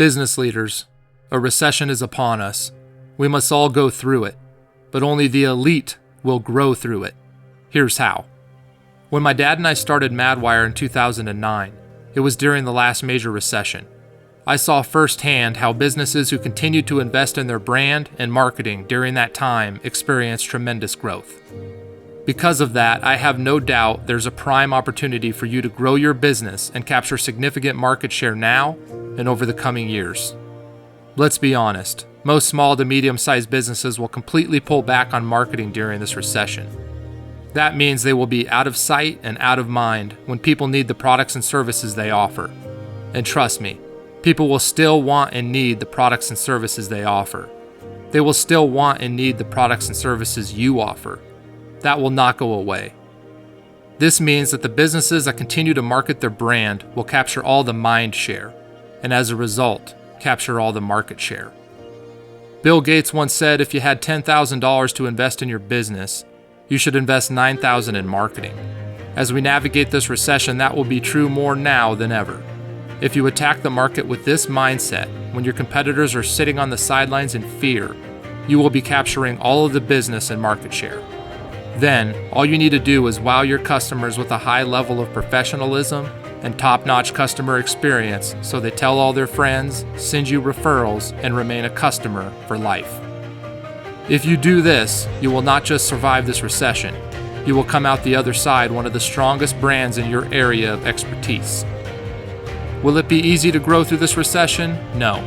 Business leaders, a recession is upon us. We must all go through it, but only the elite will grow through it. Here's how. When my dad and I started Madwire in 2009, it was during the last major recession. I saw firsthand how businesses who continued to invest in their brand and marketing during that time experienced tremendous growth. Because of that, I have no doubt there's a prime opportunity for you to grow your business and capture significant market share now and over the coming years. Let's be honest, most small to medium-sized businesses will completely pull back on marketing during this recession. That means they will be out of sight and out of mind when people need the products and services they offer. And trust me, people will still want and need the products and services they offer. They will still want and need the products and services you offer. That will not go away. This means that the businesses that continue to market their brand will capture all the mind share, and as a result, capture all the market share. Bill Gates once said if you had $10,000 to invest in your business, you should invest $9,000 in marketing. As we navigate this recession, that will be true more now than ever. If you attack the market with this mindset, when your competitors are sitting on the sidelines in fear, you will be capturing all of the business and market share. Then, all you need to do is wow your customers with a high level of professionalism and top-notch customer experience so they tell all their friends, send you referrals, and remain a customer for life. If you do this, you will not just survive this recession, you will come out the other side one of the strongest brands in your area of expertise. Will it be easy to grow through this recession? No.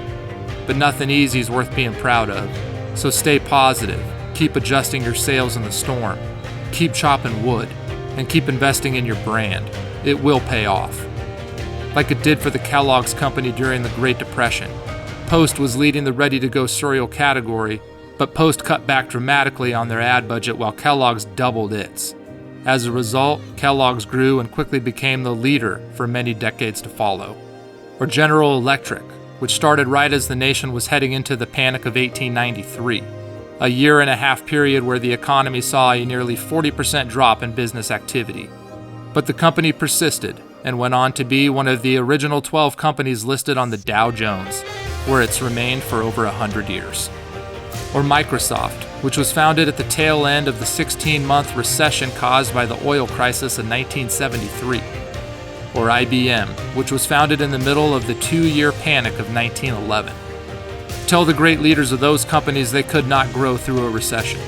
But nothing easy is worth being proud of. So stay positive, keep adjusting your sails in the storm, keep chopping wood, and keep investing in your brand. It will pay off. Like it did for the Kellogg's company during the Great Depression. Post was leading the ready-to-go cereal category, but Post cut back dramatically on their ad budget while Kellogg's doubled its. As a result, Kellogg's grew and quickly became the leader for many decades to follow. Or General Electric, which started right as the nation was heading into the Panic of 1893, a year-and-a-half period where the economy saw a nearly 40% drop in business activity. But the company persisted and went on to be one of the original 12 companies listed on the Dow Jones, where it's remained for over 100 years. Or Microsoft, which was founded at the tail end of the 16-month recession caused by the oil crisis in 1973. Or IBM, which was founded in the middle of the 2-year panic of 1911. Tell the great leaders of those companies they could not grow through a recession.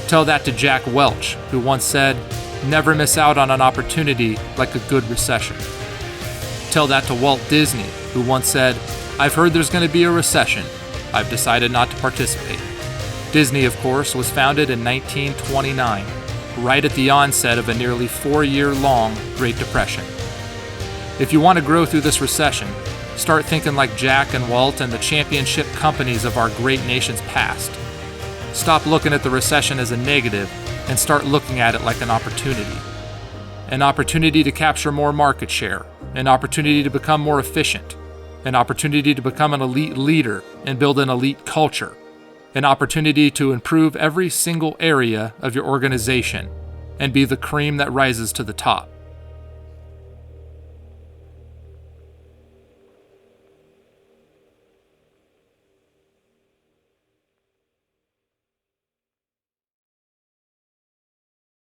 Tell that to Jack Welch, who once said, "Never miss out on an opportunity like a good recession." Tell that to Walt Disney, who once said, "I've heard there's going to be a recession. I've decided not to participate." Disney, of course, was founded in 1929, right at the onset of a nearly 4-year-long Great Depression. If you want to grow through this recession, start thinking like Jack and Walt and the championship companies of our great nation's past. Stop looking at the recession as a negative and start looking at it like an opportunity. An opportunity to capture more market share, an opportunity to become more efficient, an opportunity to become an elite leader and build an elite culture, an opportunity to improve every single area of your organization and be the cream that rises to the top.